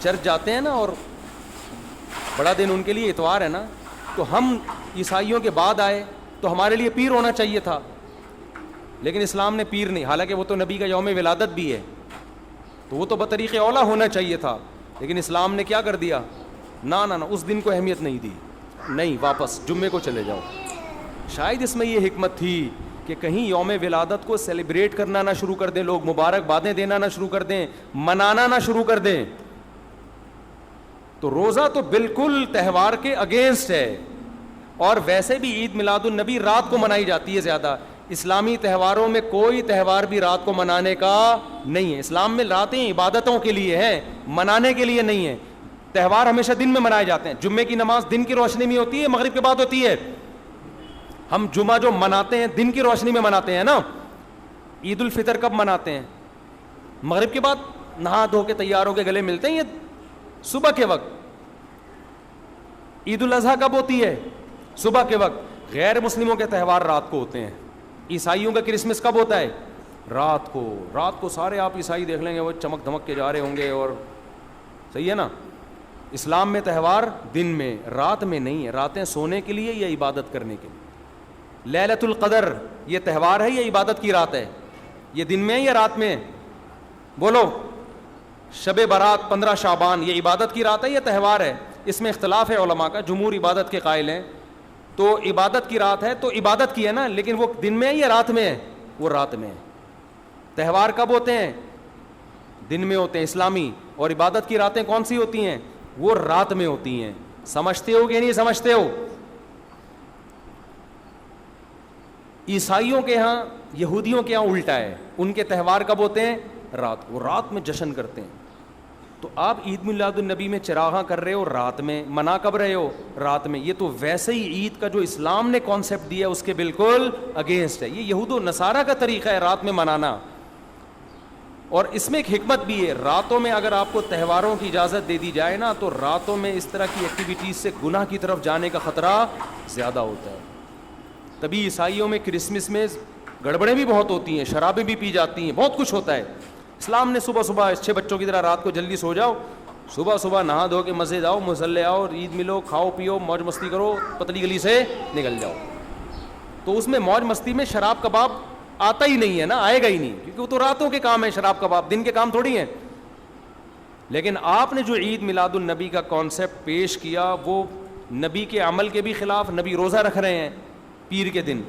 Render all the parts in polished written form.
Church جاتے ہیں نا اور بڑا دن ان کے لیے اتوار ہے نا, تو ہم عیسائیوں کے بعد آئے تو ہمارے لیے پیر ہونا چاہیے تھا, لیکن اسلام نے پیر نہیں, حالانکہ وہ تو نبی کا یوم ولادت بھی ہے, تو وہ تو بطریق اولا ہونا چاہیے تھا, لیکن اسلام نے کیا کر دیا, نا نا نا اس دن کو اہمیت نہیں دی, نہیں واپس جمعے کو چلے جاؤ. شاید اس میں یہ حکمت تھی کہ کہیں یوم ولادت کو سیلیبریٹ کرنا نہ شروع کر دیں لوگ, مبارکبادیں دینا نہ شروع کر دیں, منانا نہ شروع کر دیں. تو روزہ تو بالکل تہوار کے اگینسٹ ہے, اور ویسے بھی عید میلاد النبی رات کو منائی جاتی ہے زیادہ. اسلامی تہواروں میں کوئی تہوار بھی رات کو منانے کا نہیں ہے. اسلام میں راتیں عبادتوں کے لیے ہیں, منانے کے لیے نہیں ہے. تہوار ہمیشہ دن میں منائے جاتے ہیں. جمعے کی نماز دن کی روشنی میں ہوتی ہے, مغرب کے بعد ہوتی ہے. ہم جمعہ جو مناتے ہیں دن کی روشنی میں مناتے ہیں نا. عید الفطر کب مناتے ہیں, مغرب کے بعد نہا دھو کے تیار ہو کے گلے ملتے ہیں, یہ صبح کے وقت. عید الاضحیٰ کب ہوتی ہے, صبح کے وقت. غیر مسلموں کے تہوار رات کو ہوتے ہیں. عیسائیوں کا کرسمس کب ہوتا ہے, رات کو. رات کو سارے آپ عیسائی دیکھ لیں گے وہ چمک دھمک کے جا رہے ہوں گے, اور صحیح ہے نا. اسلام میں تہوار دن میں, رات میں نہیں ہے. راتیں سونے کے لیے یا عبادت کرنے کے لیے. لیلۃ القدر یہ تہوار ہے یا عبادت کی رات ہے, یہ دن میں ہے یا رات میں, بولو. شب برات 15 شعبان یہ عبادت کی رات ہے یا تہوار ہے, اس میں اختلاف ہے علماء کا. جمہور عبادت کے قائل ہیں, تو عبادت کی رات ہے تو عبادت کی ہے نا, لیکن وہ دن میں ہے یا رات میں ہے, وہ رات میں ہے. تہوار کب ہوتے ہیں, دن میں ہوتے ہیں اسلامی, اور عبادت کی راتیں کون سی ہوتی ہیں, وہ رات میں ہوتی ہیں. سمجھتے ہو کہ نہیں سمجھتے ہو. عیسائیوں کے ہاں, یہودیوں کے ہاں الٹا ہے. ان کے تہوار کب ہوتے ہیں, رات کو, رات میں جشن کرتے ہیں. تو آپ عید میلاد النبی میں چراغاں کر رہے ہو رات میں, منا کب رہے ہو, رات میں. یہ تو ویسے ہی عید کا جو اسلام نے کانسیپٹ دیا اس کے بالکل اگینسٹ ہے. یہ یہود و نصارہ کا طریقہ ہے رات میں منانا. اور اس میں ایک حکمت بھی ہے, راتوں میں اگر آپ کو تہواروں کی اجازت دے دی جائے نا, تو راتوں میں اس طرح کی ایکٹیویٹیز سے گناہ کی طرف جانے کا خطرہ زیادہ ہوتا ہے. تبھی عیسائیوں میں کرسمس میں گڑبڑیں بھی بہت ہوتی ہیں, شرابیں بھی پی جاتی ہیں, بہت کچھ ہوتا ہے. اسلام نے صبح صبح اچھے بچوں کی طرح رات کو جلدی سو جاؤ, صبح صبح نہا دھو کے مسجد آؤ, مصلے آؤ, عید ملو, کھاؤ پیو, موج مستی کرو, پتلی گلی سے نکل جاؤ. تو اس میں موج مستی میں شراب کباب آتا ہی نہیں ہے نا, آئے گا ہی نہیں, کیونکہ وہ تو راتوں کے کام ہے. شراب کباب دن کے کام تھوڑی ہیں. لیکن آپ نے جو عید میلاد النبی کا کانسیپٹ پیش کیا وہ نبی کے عمل کے بھی خلاف. نبی روزہ رکھ رہے ہیں پیر کے دن,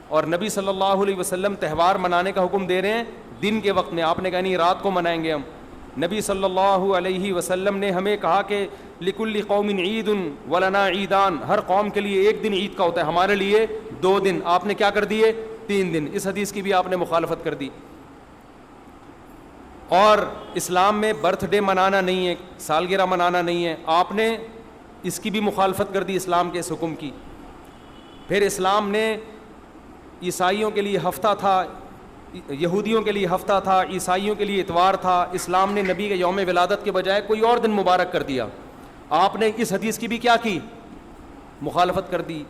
اور نبی صلی اللہ علیہ وسلم تہوار منانے کا حکم دے رہے ہیں دن کے وقت میں. آپ نے کہا نہیں رات کو منائیں گے ہم. نبی صلی اللہ علیہ وسلم نے ہمیں کہا کہ لکل قوم عید ولنا عیدان, ہر قوم کے لیے ایک دن عید کا ہوتا ہے, ہمارے لیے 2 دن. آپ نے کیا کر دیے, 3 دن. اس حدیث کی بھی آپ نے مخالفت کر دی. اور اسلام میں برتھ ڈے منانا نہیں ہے, سالگرہ منانا نہیں ہے, آپ نے اس کی بھی مخالفت کر دی اسلام کے اس حکم کی. پھر اسلام نے عیسائیوں کے لیے ہفتہ تھا, یہودیوں کے لیے ہفتہ تھا, عیسائیوں کے لیے اتوار تھا. اسلام نے نبی کے یوم ولادت کے بجائے کوئی اور دن مبارک کر دیا. آپ نے اس حدیث کی بھی کیا کی, مخالفت کر دی.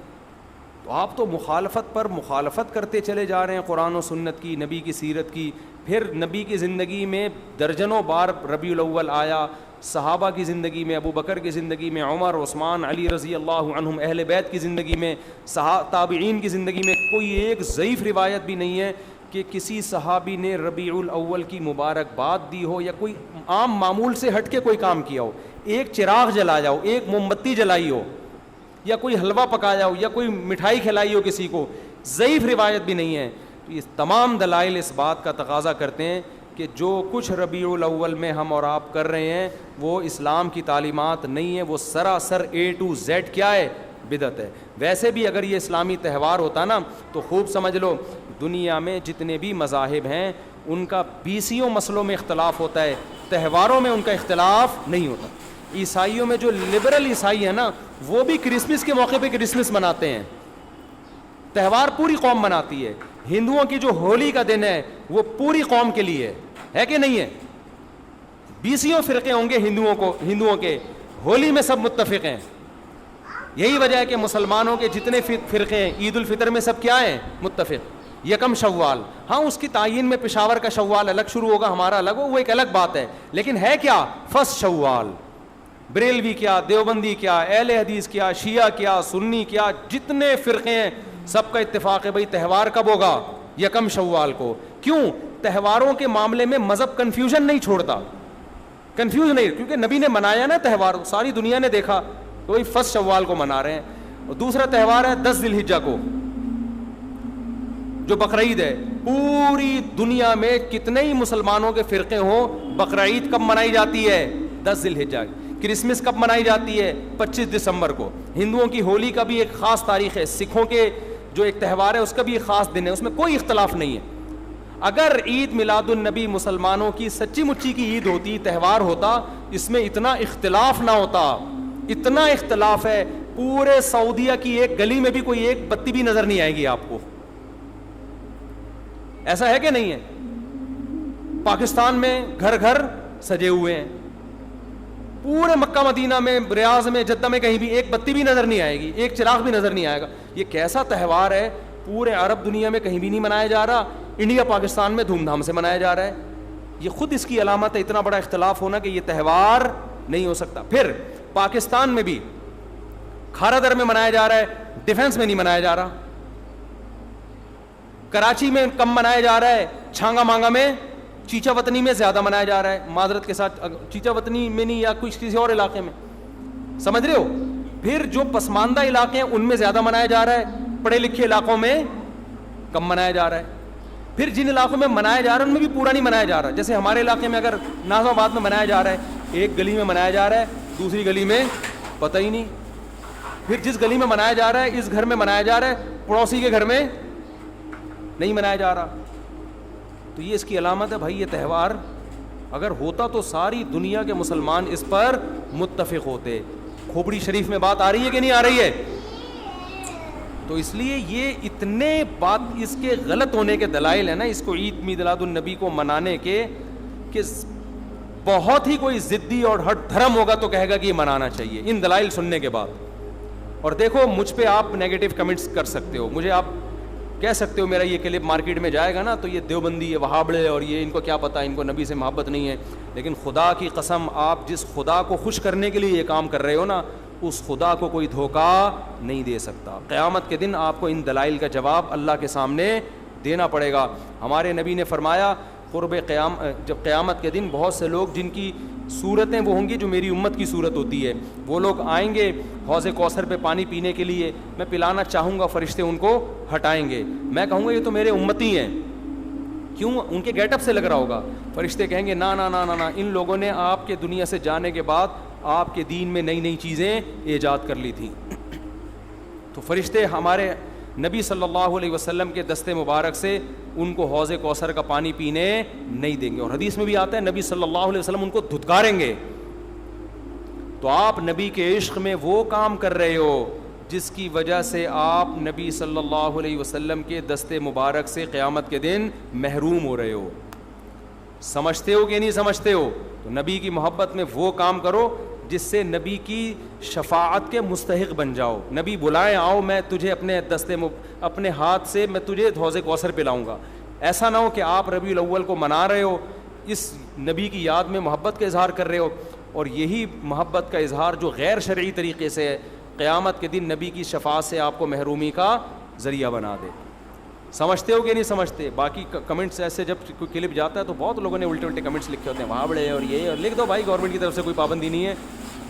تو آپ تو مخالفت پر مخالفت کرتے چلے جا رہے ہیں قرآن و سنت کی, نبی کی سیرت کی. پھر نبی کی زندگی میں درجنوں بار ربیع الاول آیا, صحابہ کی زندگی میں, ابو بکر کی زندگی میں, عمر, عثمان, علی رضی اللہ عنہم, اہل بیت کی زندگی میں, تابعین کی زندگی میں کوئی ایک ضعیف روایت بھی نہیں ہے کہ کسی صحابی نے ربیع الاول کی مبارکباد دی ہو یا کوئی عام معمول سے ہٹ کے کوئی کام کیا ہو. ایک چراغ جلایا ہو, ایک موم بتی جلائی ہو, یا کوئی حلوہ پکایا ہو, یا کوئی مٹھائی کھلائی ہو کسی کو, ضعیف روایت بھی نہیں ہے. تو یہ تمام دلائل اس بات کا تقاضا کرتے ہیں کہ جو کچھ ربیع الاول میں ہم اور آپ کر رہے ہیں وہ اسلام کی تعلیمات نہیں ہے, وہ سراسر A to Z کیا ہے, بدعت ہے. ویسے بھی اگر یہ اسلامی تہوار ہوتا نا تو خوب سمجھ لو دنیا میں جتنے بھی مذاہب ہیں ان کا 20 مسئلوں میں اختلاف ہوتا ہے, تہواروں میں ان کا اختلاف نہیں ہوتا. عیسائیوں میں جو لبرل عیسائی ہیں نا وہ بھی کرسمس کے موقع پہ کرسمس مناتے ہیں, تہوار پوری قوم مناتی ہے. ہندوؤں کی جو ہولی کا دن ہے وہ پوری قوم کے لیے ہے کہ نہیں ہے. 20 فرقے ہوں گے ہندوؤں کے, ہولی میں سب متفق ہیں. یہی وجہ ہے کہ مسلمانوں کے جتنے فرقے ہیں عید الفطر میں سب کیا ہیں, متفق. یکم شوال. ہاں اس کی تعین میں پشاور کا شوال الگ شروع ہوگا, ہمارا الگ ہو, وہ ایک الگ بات ہے, لیکن ہے کیا فرسٹ شوال. بریلوی کیا, دیوبندی کیا, اہل حدیث کیا, شیعہ کیا, سنی کیا, جتنے فرقے ہیں سب کا اتفاق ہے بھائی تہوار کب ہوگا, یکم شوال کو. کیوں؟ تہواروں کے معاملے میں مذہب کنفیوژن نہیں چھوڑتا, کنفیوز نہیں, کیونکہ نبی نے منایا نا تہوار, ساری دنیا نے دیکھا, تو وہی فرسٹ شوال کو منا رہے ہیں. اور دوسرا تہوار ہے 10 ذی الحجہ کو جو بقرعید ہے. پوری دنیا میں کتنے ہی مسلمانوں کے فرقے ہوں, بقرعید کب منائی جاتی ہے 10 ذی الحجہ. کرسمس کب منائی جاتی ہے 25 دسمبر کو. ہندوؤں کی ہولی کا بھی ایک خاص تاریخ ہے, سکھوں کے جو ایک تہوار ہے اس کا بھی ایک خاص دن ہے, اس میں کوئی اختلاف نہیں ہے. اگر عید میلاد النبی مسلمانوں کی سچی مچی کی عید ہوتی, تہوار ہوتا, اس میں اتنا اختلاف نہ ہوتا. اتنا اختلاف ہے, پورے سعودیہ کی ایک گلی میں بھی کوئی ایک بتی بھی نظر نہیں آئے گی آپ کو. ایسا ہے کہ نہیں ہے؟ پاکستان میں گھر گھر سجے ہوئے ہیں, پورے مکہ مدینہ میں, ریاض میں, جدہ میں کہیں بھی ایک بتی بھی نظر نہیں آئے گی, ایک چراغ بھی نظر نہیں آئے گا. یہ کیسا تہوار ہے, پورے عرب دنیا میں کہیں بھی نہیں منایا جا رہا, انڈیا پاکستان میں دھوم دھام سے منایا جا رہا ہے. یہ خود اس کی علامت ہے, اتنا بڑا اختلاف ہونا کہ یہ تہوار نہیں ہو سکتا. پھر پاکستان میں بھی کھارا در میں منایا جا رہا ہے, ڈیفنس میں نہیں منایا جا رہا. کراچی میں کم منایا جا رہا ہے, چھانگا مانگا میں, چیچا وطنی میں زیادہ منایا جا رہا ہے. معذرت کے ساتھ, چیچا وطنی میں نہیں, یا کسی اور علاقے میں, سمجھ رہے ہو. پھر جو پسماندہ علاقے ہیں ان میں زیادہ منایا جا رہا ہے, پڑھے لکھے علاقوں میں کم منایا جا رہا ہے. پھر جن علاقوں میں منایا جا رہا ہے ان میں بھی پورا نہیں منایا جا رہا. جیسے ہمارے علاقے میں اگر ناظم آباد میں منایا جا رہا ہے, ایک گلی میں منایا جا رہا ہے, دوسری گلی میں پتہ ہی نہیں. پھر جس گلی میں منایا جا رہا ہے, اس گھر میں منایا جا رہا ہے, پڑوسی کے گھر میں نہیں منایا جا رہا. تو یہ اس کی علامت ہے بھائی, یہ تہوار اگر ہوتا تو ساری دنیا کے مسلمان اس پر متفق ہوتے. کھوپڑی شریف میں بات آ رہی ہے کہ نہیں آ رہی ہے؟ تو اس لیے یہ اتنے بات اس کے غلط ہونے کے دلائل ہیں نا, اس کو عید میلاد النبی کو منانے کے, کہ بہت ہی کوئی ضدی اور ہٹ دھرم ہوگا تو کہے گا کہ یہ منانا چاہیے ان دلائل سننے کے بعد. اور دیکھو مجھ پہ آپ نیگیٹو کمنٹس کر سکتے ہو, مجھے آپ کہہ سکتے ہو میرا یہ کلپ مارکیٹ میں جائے گا نا تو یہ دیوبندی, یہ وہابڑے, اور یہ ان کو کیا پتہ, ان کو نبی سے محبت نہیں ہے. لیکن خدا کی قسم, آپ جس خدا کو خوش کرنے کے لیے یہ کام کر رہے ہو نا, اس خدا کو کوئی دھوکہ نہیں دے سکتا. قیامت کے دن آپ کو ان دلائل کا جواب اللہ کے سامنے دینا پڑے گا. ہمارے نبی نے فرمایا جب قیامت کے دن بہت سے لوگ جن کی صورتیں وہ ہوں گی جو میری امت کی صورت ہوتی ہے, وہ لوگ آئیں گے حوض کوثر پہ پانی پینے کے لیے, میں پلانا چاہوں گا, فرشتے ان کو ہٹائیں گے, میں کہوں گا یہ تو میرے امتی ہیں. کیوں؟ ان کے گیٹ اپ سے لگ رہا ہوگا. فرشتے کہیں گے نا نا نا نا نا, ان لوگوں نے آپ کے دنیا سے جانے کے بعد آپ کے دین میں نئی نئی چیزیں ایجاد کر لی تھیں. تو فرشتے ہمارے نبی صلی اللہ علیہ وسلم کے دستے مبارک سے ان کو حوض کوثر کا پانی پینے نہیں دیں گے. اور حدیث میں بھی آتا ہے نبی صلی اللہ علیہ وسلم ان کو دھتکاریں گے. تو آپ نبی کے عشق میں وہ کام کر رہے ہو جس کی وجہ سے آپ نبی صلی اللہ علیہ وسلم کے دستے مبارک سے قیامت کے دن محروم ہو رہے ہو. سمجھتے ہو کہ نہیں سمجھتے ہو؟ تو نبی کی محبت میں وہ کام کرو جس سے نبی کی شفاعت کے مستحق بن جاؤ. نبی بلائیں, آؤ میں تجھے اپنے ہاتھ سے میں تجھے حوض کوثر پلاؤں گا. ایسا نہ ہو کہ آپ ربیع الاول کو منا رہے ہو, اس نبی کی یاد میں محبت کا اظہار کر رہے ہو, اور یہی محبت کا اظہار جو غیر شرعی طریقے سے ہے, قیامت کے دن نبی کی شفاعت سے آپ کو محرومی کا ذریعہ بنا دے. سمجھتے ہو کہ نہیں سمجھتے؟ باقی کمنٹس ایسے جب کوئی کلپ جاتا ہے تو بہت لوگوں نے الٹے الٹے کمنٹس لکھے ہوتے ہیں, وہاں بڑے اور یہ, اور لکھ دو بھائی, گورنمنٹ کی طرف سے کوئی پابندی نہیں ہے,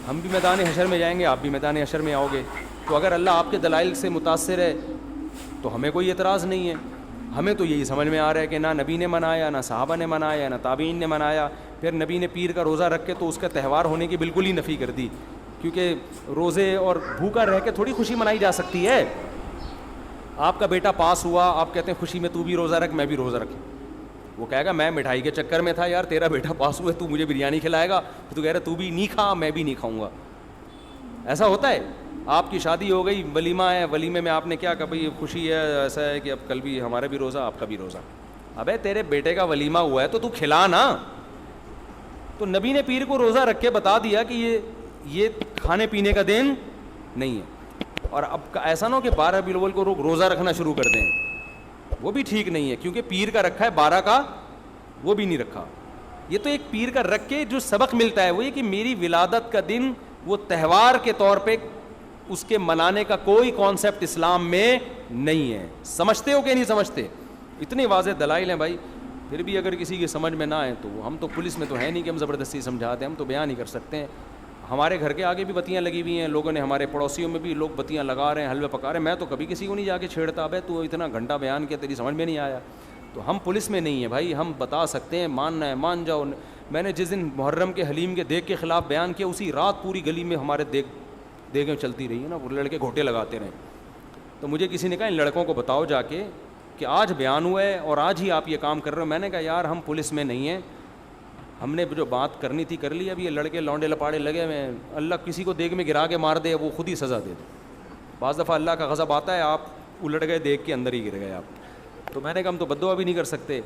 ہم بھی میدان حشر میں جائیں گے, آپ بھی میدان حشر میں آؤ گے. تو اگر اللہ آپ کے دلائل سے متاثر ہے تو ہمیں کوئی اعتراض نہیں ہے. ہمیں تو یہی سمجھ میں آ رہا ہے کہ نہ نبی نے منایا, نہ صحابہ نے منایا, نہ تابعین نے منایا. پھر نبی نے پیر کا روزہ رکھ کے تو اس کا تہوار ہونے کی بالکل ہی نفی کر دی, کیونکہ روزے اور بھوکا رہ کے تھوڑی خوشی منائی جا سکتی ہے. آپ کا بیٹا پاس ہوا, آپ کہتے ہیں خوشی میں تو بھی روزہ رکھ, میں بھی روزہ رکھ. وہ کہے گا میں مٹھائی کے چکر میں تھا یار, تیرا بیٹا پاس ہوا ہے, تو مجھے بریانی کھلائے گا, تو کہہ رہا تو بھی نہیں کھا, میں بھی نہیں کھاؤں گا. ایسا ہوتا ہے. آپ کی شادی ہو گئی, ولیمہ ہے, ولیمے میں آپ نے کیا کہا بھائی خوشی ہے, ایسا ہے کہ اب کل بھی ہمارا بھی روزہ, آپ کا بھی روزہ. ابے تیرے بیٹے کا ولیمہ ہوا ہے تو کھلا نا. تو نبی نے پیر کو روزہ رکھ کے بتا دیا کہ یہ کھانے پینے کا دن نہیں ہے. اور اب ایسا نہ ہو کہ 12 ربیع الاول کو روزہ رکھنا شروع کر دیں. وہ بھی ٹھیک نہیں ہے, کیونکہ پیر کا رکھا ہے 12 کا وہ بھی نہیں رکھا. یہ تو ایک پیر کا رکھ کے جو سبق ملتا ہے وہ یہ کہ میری ولادت کا دن وہ تہوار کے طور پہ اس کے منانے کا کوئی کانسیپٹ اسلام میں نہیں ہے. سمجھتے ہو کہ نہیں سمجھتے؟ اتنے واضح دلائل ہیں بھائی, پھر بھی اگر کسی کی سمجھ میں نہ آئے تو ہم تو پولیس میں تو ہے نہیں کہ ہم زبردستی سمجھاتے ہیں, ہم تو بیان نہیں کر سکتے ہیں. ہمارے گھر کے آگے بھی بتیاں لگی ہوئی ہیں, لوگوں نے ہمارے پڑوسیوں میں بھی لوگ بتیاں لگا رہے ہیں, حلوے پکا رہے ہیں. میں تو کبھی کسی کو نہیں جا کے چھیڑتا, ابے تو اتنا گھنٹہ بیان کیا تیری سمجھ میں نہیں آیا. تو ہم پولیس میں نہیں ہیں بھائی, ہم بتا سکتے ہیں, ماننا ہے مان جاؤ. میں نے جس دن محرم کے حلیم کے دیگ کے خلاف بیان کیا, اسی رات پوری گلی میں ہمارے دیگیں چلتی رہی ہیں نا, وہ لڑکے گھوٹے لگاتے رہے. تو مجھے کسی نے کہا ان لڑکوں کو بتاؤ جا کے کہ آج بیان ہوا ہے اور آج ہی آپ یہ کام کر رہے ہو. میں نے کہا یار ہم پولیس میں نہیں ہیں, ہم نے جو بات کرنی تھی کر لی. اب یہ لڑکے لونڈے لپاڑے لگے ہوئے ہیں, اللہ کسی کو دیگ میں گرا کے مار دے وہ خود ہی سزا دے دے. بعض دفعہ اللہ کا غضب آتا ہے, آپ الٹ گئے دیگ کے اندر ہی گر گئے آپ. تو میں نے کہا ہم تو بددعا بھی نہیں کر سکتے,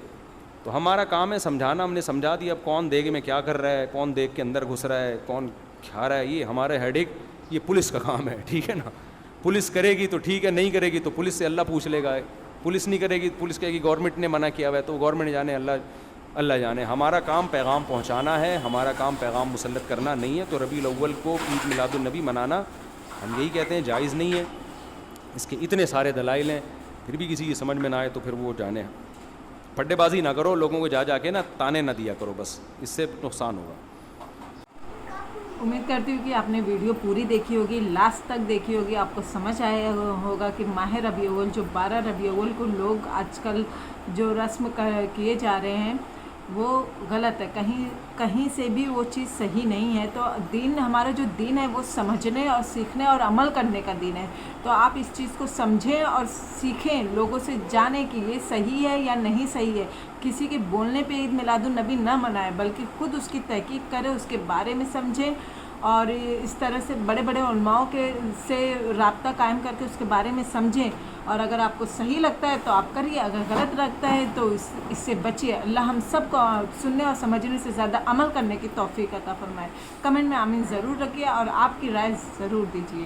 تو ہمارا کام ہے سمجھانا. ہم نے سمجھا دیا, اب کون دیگ میں کیا کر رہا ہے, کون دیگ کے اندر گھس رہا ہے, کون کھا رہا ہے, یہ ہمارے ہیڈک, یہ پولیس کا کام ہے, ٹھیک ہے نا. پولیس کرے گی تو ٹھیک ہے, نہیں کرے گی تو پولیس سے اللہ پوچھ لے گا. پولیس نہیں کرے گی, پولیس کہے گی گورنمنٹ نے منع کیا ہوا ہے, تو گورنمنٹ جانے, اللہ جانے. ہمارا کام پیغام پہنچانا ہے, ہمارا کام پیغام مسلط کرنا نہیں ہے. تو ربیع الاول کو عید میلاد النبی منانا ہم یہی کہتے ہیں جائز نہیں ہے. اس کے اتنے سارے دلائل ہیں, پھر بھی کسی کی سمجھ میں نہ آئے تو پھر وہ جانے. پڈے بازی نہ کرو, لوگوں کو جا کے نا تانے نہ دیا کرو, بس اس سے نقصان ہوگا. امید کرتی ہوں کہ آپ نے ویڈیو پوری دیکھی ہوگی, لاسٹ تک دیکھی ہوگی, آپ کو سمجھ آیا ہوگا کہ ماہ ربیع الاول جو 12 ربیع الاول کو لوگ آج کل جو رسم کیے جا رہے ہیں وہ غلط ہے. کہیں سے بھی وہ چیز صحیح نہیں ہے. تو دین, ہمارا جو دین ہے وہ سمجھنے اور سیکھنے اور عمل کرنے کا دین ہے. تو آپ اس چیز کو سمجھیں اور سیکھیں, لوگوں سے جانیں کہ یہ صحیح ہے یا نہیں صحیح ہے. کسی کے بولنے پہ عید میلاد النبی نہ منائیں, بلکہ خود اس کی تحقیق کریں, اس کے بارے میں سمجھیں, اور اس طرح سے بڑے بڑے علماؤں سے رابطہ قائم کر کے اس کے بارے میں سمجھیں. اور اگر آپ کو صحیح لگتا ہے تو آپ کریے, اگر غلط لگتا ہے تو اس سے بچیے. اللہ ہم سب کو سننے اور سمجھنے سے زیادہ عمل کرنے کی توفیق عطا فرمائے. کمنٹ میں آمین ضرور رکھیے اور آپ کی رائے ضرور دیجیے.